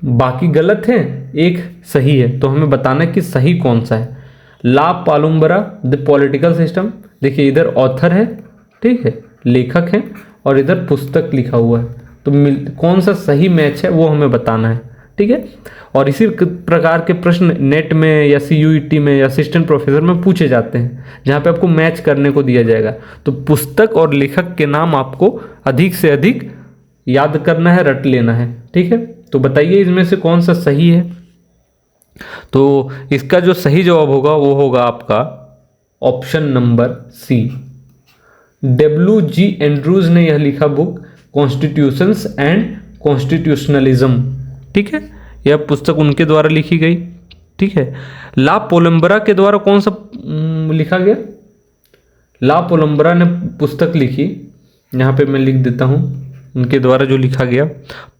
बाकी गलत हैं, एक सही है, तो हमें बताना है कि सही कौन सा है। ला पालुम्बरा द पॉलिटिकल सिस्टम, देखिए इधर ऑथर है, ठीक है, लेखक हैं, और इधर पुस्तक लिखा हुआ है। तो कौन सा सही मैच है वो हमें बताना है। ठीक है, और इसी प्रकार के प्रश्न नेट में या CUET में या असिस्टेंट प्रोफेसर में पूछे जाते हैं, जहाँ पे आपको मैच करने को दिया जाएगा। तो पुस्तक और लेखक के नाम आपको अधिक से अधिक याद करना है, रट लेना है। ठीक है, तो बताइए इसमें से कौन सा सही है। तो इसका जो सही जवाब होगा वो होगा आपका option number C. WG Andrews ने यह लिखा बुक कॉन्स्टिट्यूशंस एंड कॉन्स्टिट्यूशनलिज्म। ठीक है, यह पुस्तक उनके द्वारा लिखी गई। ठीक है, ला पोलम्बरा के द्वारा कौन सा लिखा गया? ला पोलम्बरा ने पुस्तक लिखी, यहाँ पे मैं लिख देता हूँ उनके द्वारा जो लिखा गया,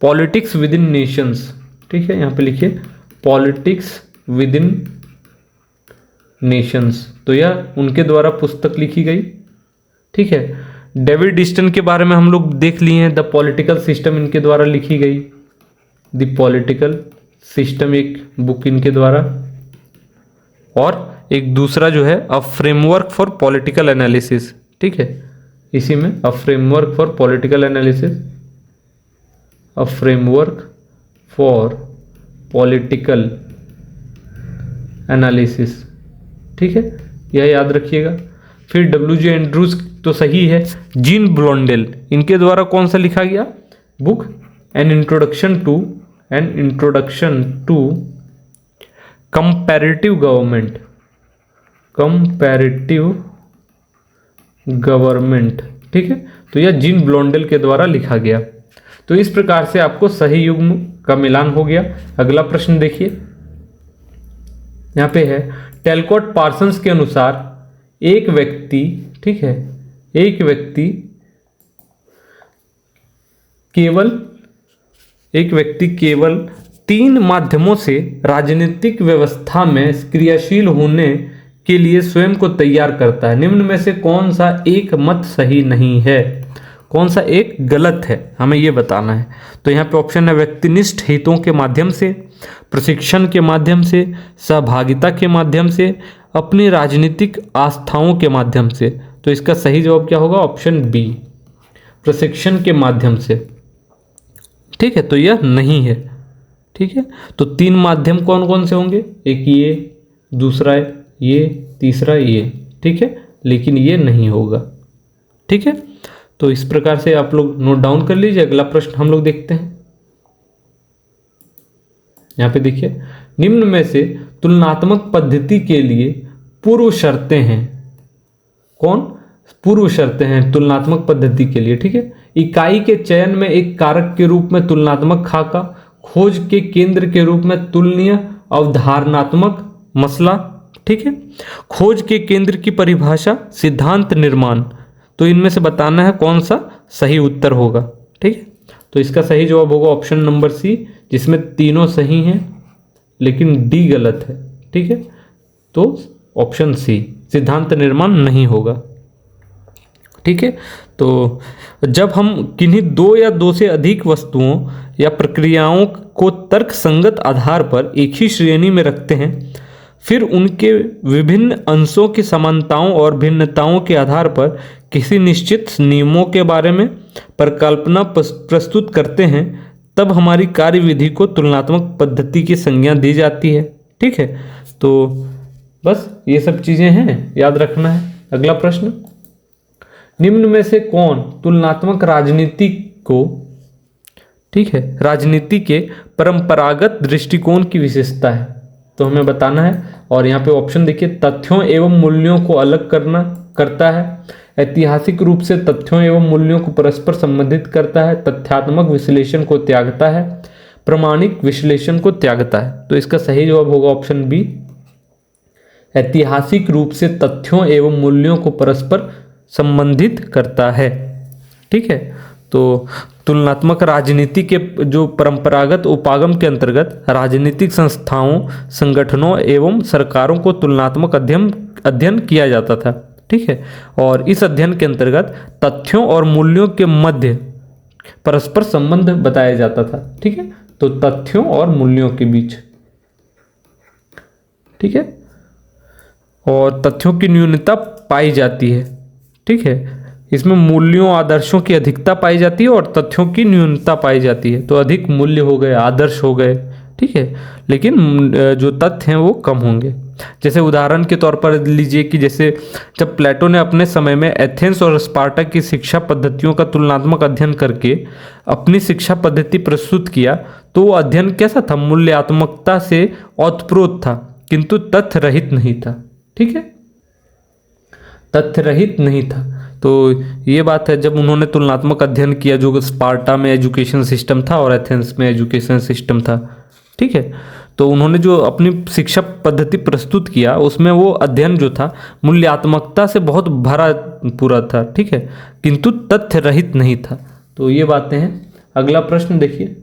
पॉलिटिक्स विद इन नेशंस। ठीक है, यहाँ पे लिखिए पॉलिटिक्स विद इन नेशंस, तो यह उनके द्वारा पुस्तक लिखी गई। ठीक है, डेविड ईस्टन के बारे में हम लोग देख लिए हैं, द पॉलिटिकल सिस्टम इनके द्वारा लिखी गई, द पॉलिटिकल सिस्टम एक बुक इनके द्वारा। और एक दूसरा जो है a framework for political analysis. ठीक है, इसी में a framework for political analysis, a framework for political analysis. ठीक है, यह याद रखिएगा। फिर W.J. एंड्रूज तो सही है। जीन ब्लॉन्डेल इनके द्वारा कौन सा लिखा गया book, an introduction to comparative government. ठीक है, तो यह जीन ब्लॉन्डेल के द्वारा लिखा गया। तो इस प्रकार से आपको सही युग्म का मिलान हो गया। अगला प्रश्न देखिए, यहां पे है टेलकोट पार्सन्स के अनुसार एक व्यक्ति, ठीक है, एक व्यक्ति केवल 3 माध्यमों से राजनीतिक व्यवस्था में क्रियाशील होने के लिए स्वयं को तैयार करता है। निम्न में से कौन सा एक मत सही नहीं है, कौन सा एक गलत है, हमें यह बताना है। तो यहाँ पे ऑप्शन है व्यक्तिनिष्ठ हितों के माध्यम से, प्रशिक्षण के माध्यम से, सहभागिता के माध्यम से, अपनी राजनीतिक आस्थाओं के माध्यम से। तो इसका सही जवाब क्या होगा, ऑप्शन बी, प्रशिक्षण के माध्यम से। ठीक है, तो यह नहीं है। ठीक है, तो 3 माध्यम कौन कौन से होंगे, एक ये, दूसरा ये, तीसरा ये। ठीक है, लेकिन ये नहीं होगा। ठीक है, तो इस प्रकार से आप लोग नोट डाउन कर लीजिए। अगला प्रश्न हम लोग देखते हैं। यहां पे देखिए, निम्न में से तुलनात्मक पद्धति के लिए पूर्व शर्तें हैं। कौन पूर्व शर्तें हैं तुलनात्मक पद्धति के लिए। ठीक है, इकाई के चयन में एक कारक के रूप में तुलनात्मक खाका, खोज के केंद्र के रूप में तुलनीय अवधारणात्मक मसला। ठीक है, खोज के केंद्र की परिभाषा, सिद्धांत निर्माण। तो इनमें से बताना है कौन सा सही उत्तर होगा। ठीक है, तो इसका सही जवाब होगा ऑप्शन नंबर सी, जिसमें तीनों सही हैं लेकिन डी गलत है। ठीक है, तो ऑप्शन सी, सिद्धांत निर्माण नहीं होगा। ठीक है, तो जब हम किन्हीं 2 या 2 से अधिक वस्तुओं या प्रक्रियाओं को तर्कसंगत आधार पर एक ही श्रेणी में रखते हैं, फिर उनके विभिन्न अंशों की समानताओं और भिन्नताओं के आधार पर किसी निश्चित नियमों के बारे में परिकल्पना प्रस्तुत करते हैं, तब हमारी कार्यविधि को तुलनात्मक पद्धति की संज्ञा दी जाती है। ठीक है, तो बस ये सब चीजें हैं, याद रखना है। अगला प्रश्न, निम्न में से कौन तुलनात्मक राजनीति को, ठीक है, राजनीति के परंपरागत दृष्टिकोण की विशेषता है। तो हमें बताना है। और यहाँ पे ऑप्शन देखिए, तथ्यों एवं मूल्यों को अलग करता है, ऐतिहासिक रूप से तथ्यों एवं मूल्यों को परस्पर संबंधित करता है, तथ्यात्मक विश्लेषण को त्यागता है, प्रामाणिक विश्लेषण को त्यागता है। तो इसका सही जवाब होगा ऑप्शन बी, ऐतिहासिक रूप से तथ्यों एवं मूल्यों को परस्पर संबंधित करता है। ठीक है, तो तुलनात्मक राजनीति के जो परंपरागत उपागम के अंतर्गत राजनीतिक संस्थाओं, संगठनों एवं सरकारों को तुलनात्मक अध्ययन किया जाता था। ठीक है, और इस अध्ययन के अंतर्गत तथ्यों और मूल्यों के मध्य परस्पर संबंध बताया जाता था। ठीक है, तो तथ्यों और मूल्यों के बीच। ठीक है, और तथ्यों की न्यूनता पाई जाती है। ठीक है, इसमें मूल्यों आदर्शों की अधिकता पाई जाती है और तथ्यों की न्यूनता पाई जाती है। तो अधिक मूल्य हो गए, आदर्श हो गए। ठीक है, लेकिन जो तथ्य हैं वो कम होंगे। जैसे उदाहरण के तौर पर लीजिए कि जैसे जब प्लेटो ने अपने समय में एथेंस और स्पार्टा की शिक्षा पद्धतियों का तुलनात्मक अध्ययन करके अपनी शिक्षा पद्धति प्रस्तुत किया, तो वो अध्ययन कैसा था, मूल्यात्मकता से ओतप्रोत था, किंतु तथ्य रहित नहीं था। ठीक है, तथ्य रहित नहीं था। तो ये बात है, जब उन्होंने तुलनात्मक अध्ययन किया, जो स्पार्टा में एजुकेशन सिस्टम था और एथेंस में एजुकेशन सिस्टम था। ठीक है, तो उन्होंने जो अपनी शिक्षा पद्धति प्रस्तुत किया, उसमें वो अध्ययन जो था मूल्यात्मकता से बहुत भरा पूरा था। ठीक है, किंतु तथ्य रहित नहीं था। तो ये बातें हैं। अगला प्रश्न देखिए,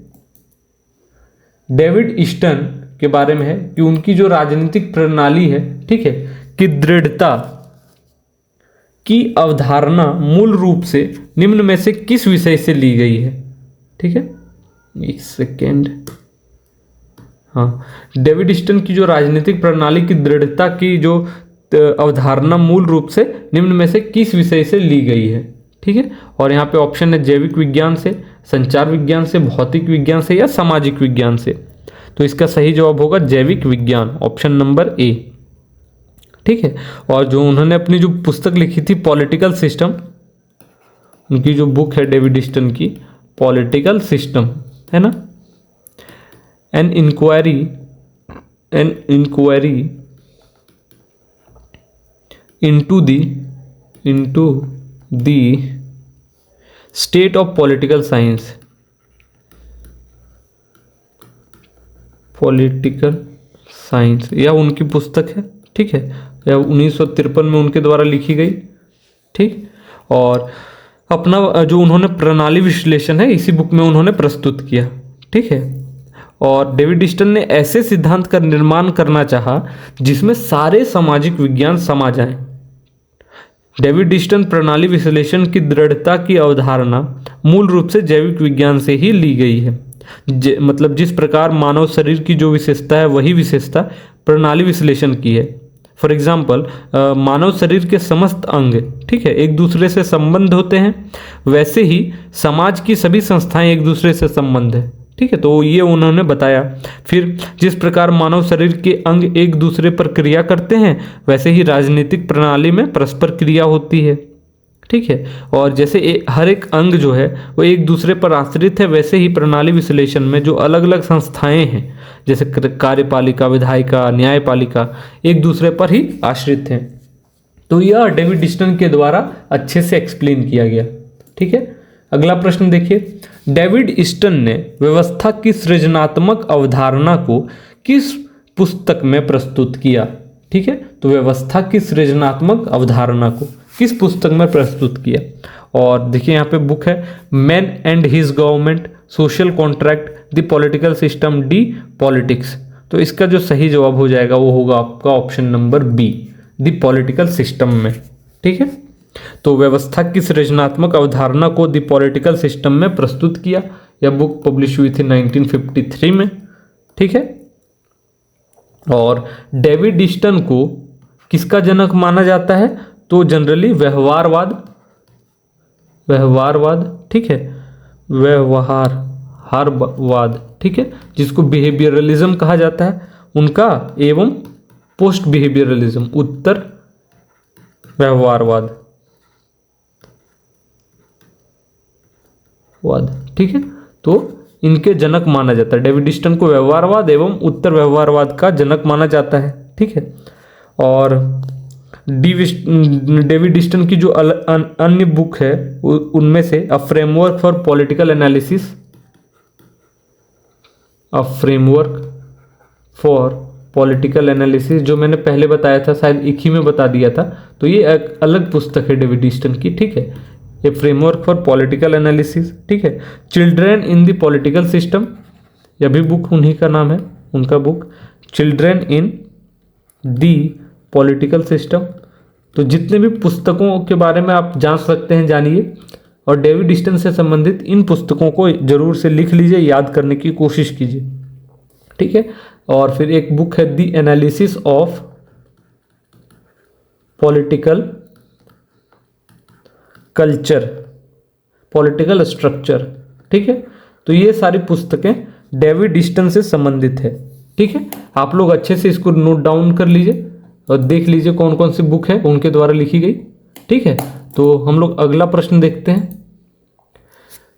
डेविड ईस्टन के बारे में है कि उनकी जो राजनीतिक प्रणाली है, ठीक है, की दृढ़ता की अवधारणा मूल रूप से निम्न में से किस विषय से ली गई है? ठीक है, एक सेकेंड। हाँ, डेविड स्टन की जो राजनीतिक प्रणाली की दृढ़ता की जो अवधारणा मूल रूप से निम्न में से किस विषय से ली गई है? ठीक है, और यहाँ पे ऑप्शन है जैविक विज्ञान से, संचार विज्ञान से, भौतिक विज्ञान से या सामाजिक विज्ञान से। तो इसका सही जवाब होगा जैविक विज्ञान, ऑप्शन नंबर ए। ठीक है, और जो उन्होंने अपनी जो पुस्तक लिखी थी पॉलिटिकल सिस्टम, उनकी जो बुक है डेविड स्टन की पॉलिटिकल सिस्टम, है ना, an inquiry into the state of political science, यह उनकी पुस्तक है। ठीक है, यह 1953 में उनके द्वारा लिखी गई। ठीक, और अपना जो उन्होंने प्रणाली विश्लेषण है इसी बुक में उन्होंने प्रस्तुत किया। ठीक है, और डेविड स्टन ने ऐसे सिद्धांत का निर्माण करना चाहा जिसमें सारे सामाजिक विज्ञान समा जाएं। डेविड स्टन प्रणाली विश्लेषण की दृढ़ता की अवधारणा मूल रूप से जैविक विज्ञान से ही ली गई है। मतलब जिस प्रकार मानव शरीर की जो विशेषता है वही विशेषता प्रणाली विश्लेषण की है। फॉर एग्जाम्पल, मानव शरीर के समस्त अंग, ठीक है, एक दूसरे से संबंध होते हैं, वैसे ही समाज की सभी संस्थाएं एक दूसरे से संबंध है। ठीक है, तो ये उन्होंने बताया। फिर जिस प्रकार मानव शरीर के अंग एक दूसरे पर क्रिया करते हैं वैसे ही राजनीतिक प्रणाली में परस्पर क्रिया होती है। ठीक है, और जैसे हर एक अंग जो है वो एक दूसरे पर आश्रित है, वैसे ही प्रणाली विश्लेषण में जो अलग अलग संस्थाएं हैं जैसे कार्यपालिका, विधायिका, न्यायपालिका एक दूसरे पर ही आश्रित हैं। तो यह डेविड स्टन के द्वारा अच्छे से एक्सप्लेन किया गया। ठीक है, अगला प्रश्न देखिए, डेविड स्टन ने व्यवस्था की सृजनात्मक अवधारणा को किस पुस्तक में प्रस्तुत किया? ठीक है, तो व्यवस्था की सृजनात्मक अवधारणा को किस पुस्तक में प्रस्तुत किया? और देखिए यहाँ पे बुक है man and his government, social contract, the political system, D politics. तो इसका जो सही जवाब हो जाएगा वो होगा आपका option number B, the political system में। ठीक है, तो व्यवस्था की सृजनात्मक अवधारणा को द पॉलिटिकल सिस्टम में प्रस्तुत किया। यह बुक पब्लिश हुई थी 1953 में। ठीक है, और डेविड स्टन को किसका जनक माना जाता है? तो जनरली व्यवहारवाद, ठीक है, व्यवहारवाद, ठीक है, जिसको बिहेवियरलिज्म कहा जाता है उनका, एवं पोस्ट बिहेवियरलिज्म, उत्तर व्यवहारवाद। ठीक है, तो इनके जनक माना जाता है। डेविड स्टन को व्यवहारवाद एवं उत्तर व्यवहारवाद का जनक माना जाता है। ठीक है, और डेविड स्टन की जो अन्य बुक है उनमें से a framework for political analysis, जो मैंने पहले बताया था, शायद एक ही में बता दिया था, तो ये एक अलग पुस्तक है डेविड स्टन की। ठीक है, ये फ्रेमवर्क फॉर पॉलिटिकल एनालिसिस। ठीक है, children in the political system, यह भी बुक उन्हीं का नाम है, उनका book children in the political system. तो जितने भी पुस्तकों के बारे में आप जान सकते हैं जानिए, और डेविड स्टन से संबंधित इन पुस्तकों को जरूर से लिख लीजिए, याद करने की कोशिश कीजिए। ठीक है, और फिर एक बुक है the analysis of political culture, political structure. ठीक है, तो ये सारी पुस्तकें डेविड स्टन से संबंधित है। ठीक है, आप लोग अच्छे से इसको नोट डाउन कर लीजिए और देख लीजिए कौन कौन सी बुक है उनके द्वारा लिखी गई। ठीक है, तो हम लोग अगला प्रश्न देखते हैं।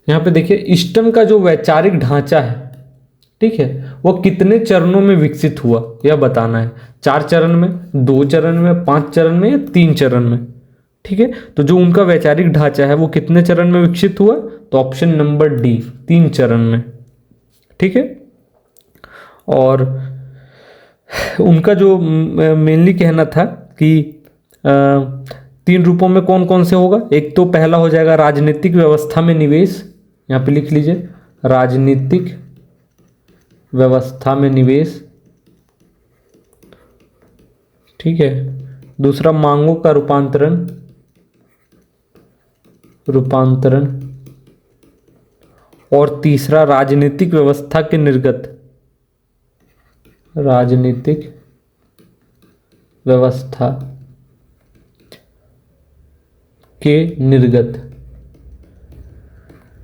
यहाँ पे देखिए स्टन का जो वैचारिक ढांचा है, ठीक है, वो कितने चरणों में विकसित हुआ यह बताना है। 4 चरण में, 2 चरण में, 5 चरण में या 3 चरण में? ठीक है, तो जो उनका वैचारिक ढांचा है वो कितने चरण में विकसित हुआ? तो ऑप्शन नंबर डी, 3 चरण में। ठीक है, और उनका जो मेनली कहना था कि 3 रूपों में कौन कौन से होगा। एक तो पहला हो जाएगा राजनीतिक व्यवस्था में निवेश, यहाँ पे लिख लीजिए राजनीतिक व्यवस्था में निवेश। ठीक है, दूसरा मांगों का रूपांतरण और तीसरा राजनीतिक व्यवस्था के निर्गत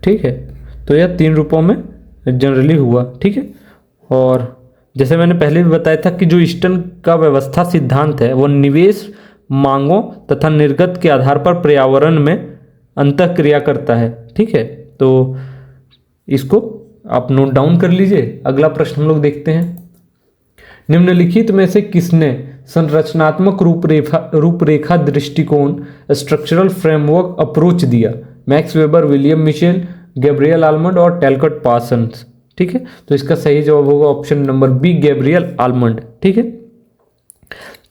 ठीक है। तो यह 3 रूपों में जनरली हुआ। ठीक है। और जैसे मैंने पहले भी बताया था कि जो ईस्टर्न का व्यवस्था सिद्धांत है वो निवेश, मांगों तथा निर्गत के आधार पर पर्यावरण में अंतःक्रिया करता है। ठीक है। तो इसको आप नोट डाउन कर लीजिए। अगला प्रश्न हम लोग देखते हैं। निम्नलिखित में से किसने संरचनात्मक रूपरेखा दृष्टिकोण स्ट्रक्चरल फ्रेमवर्क अप्रोच दिया? Max Weber, William Mitchell, Gabriel Almond और टैलकट पार्सन्स। ठीक है। तो इसका सही जवाब होगा option number B, Gabriel Almond. ठीक है।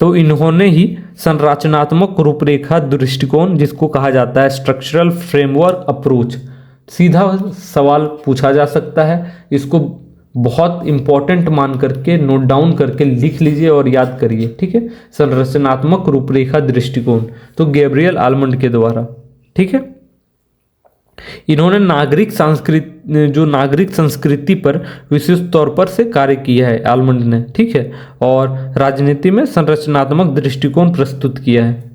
तो इन्होंने ही संरचनात्मक रूपरेखा दृष्टिकोण, जिसको कहा जाता है स्ट्रक्चरल फ्रेमवर्क अप्रोच, सीधा सवाल पूछा जा सकता है, इसको बहुत इंपॉर्टेंट मान करके नोट डाउन करके लिख लीजिए और याद करिए। ठीक है। संरचनात्मक रूपरेखा दृष्टिकोण, तो गैब्रियल आलमंड के द्वारा। ठीक है। इन्होंने नागरिक संस्कृति पर विशेष तौर पर से कार्य किया है आलमंड ने। ठीक है। और राजनीति में संरचनात्मक दृष्टिकोण प्रस्तुत किया है।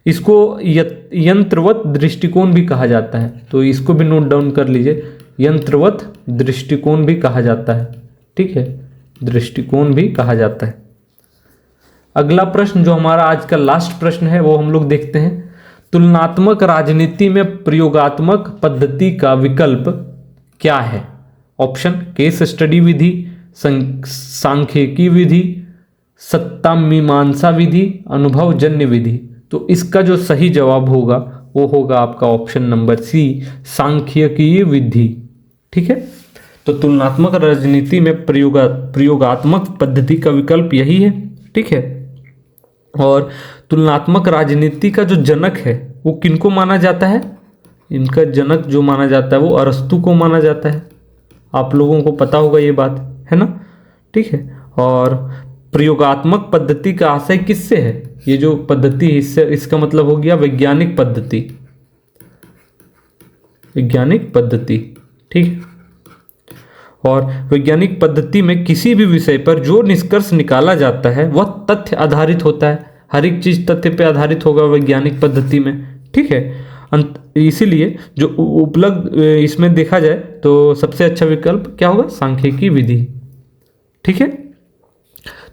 इसको यंत्रवत दृष्टिकोण भी कहा जाता है, तो इसको भी नोट डाउन कर लीजिए। यंत्रवत दृष्टिकोण भी कहा जाता है। ठीक है। दृष्टिकोण भी कहा जाता है। अगला प्रश्न जो हमारा आज का लास्ट प्रश्न है वो हम लोग देखते हैं। तुलनात्मक राजनीति में प्रयोगात्मक पद्धति का विकल्प क्या है? ऑप्शन: केस स्टडी विधि, सांख्यिकी विधि, सत्ता मीमांसा विधि, अनुभवजन्य विधि। तो इसका जो सही जवाब होगा वो होगा आपका ऑप्शन नंबर सी, सांख्यिकीय विधि। ठीक है। तो तुलनात्मक राजनीति में प्रयोगात्मक पद्धति का विकल्प यही है। ठीक है। और तुलनात्मक राजनीति का जो जनक है वो किनको माना जाता है? इनका जनक जो माना जाता है वो अरस्तु को माना जाता है। आप लोगों को पता होगा ये बात, है ना। ठीक है। और प्रयोगात्मक पद्धति का आशय किससे है? ये जो पद्धति इसका मतलब हो गया वैज्ञानिक पद्धति। ठीक है। और वैज्ञानिक पद्धति में किसी भी विषय पर जो निष्कर्ष निकाला जाता है वह तथ्य आधारित होता है। हर एक चीज तथ्य पे आधारित होगा वैज्ञानिक पद्धति में। ठीक है। इसीलिए जो उपलब्ध इसमें देखा जाए तो सबसे अच्छा विकल्प क्या होगा? सांख्यिकी विधि। ठीक है।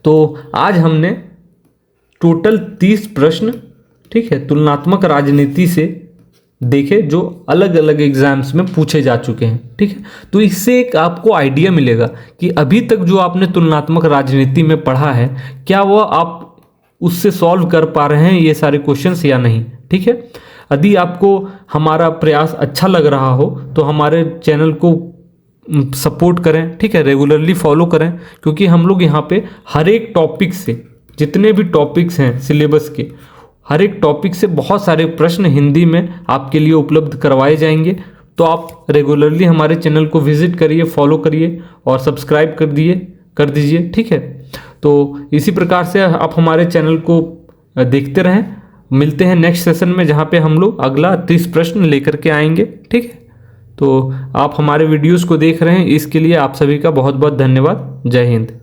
तो आज हमने टोटल 30 प्रश्न, ठीक है, तुलनात्मक राजनीति से देखे जो अलग अलग एग्जाम्स में पूछे जा चुके हैं। ठीक है। तो इससे एक आपको आइडिया मिलेगा कि अभी तक जो आपने तुलनात्मक राजनीति में पढ़ा है क्या वह आप उससे सॉल्व कर पा रहे हैं ये सारे क्वेश्चंस या नहीं। ठीक है। यदि आपको हमारा प्रयास अच्छा लग रहा हो तो हमारे चैनल को सपोर्ट करें। ठीक है। रेगुलरली फॉलो करें, क्योंकि हम लोग यहाँ पे हर एक टॉपिक से, जितने भी टॉपिक्स हैं सिलेबस के, हर एक टॉपिक से बहुत सारे प्रश्न हिंदी में आपके लिए उपलब्ध करवाए जाएंगे। तो आप रेगुलरली हमारे चैनल को विजिट करिए, फॉलो करिए और सब्सक्राइब कर दीजिए। ठीक है। तो इसी प्रकार से आप हमारे चैनल को देखते रहें। मिलते हैं नेक्स्ट सेशन में, जहाँ पे हम लोग अगला 30 प्रश्न लेकर के आएंगे। ठीक है। तो आप हमारे वीडियोस को देख रहे हैं, इसके लिए आप सभी का बहुत बहुत धन्यवाद। जय हिंद।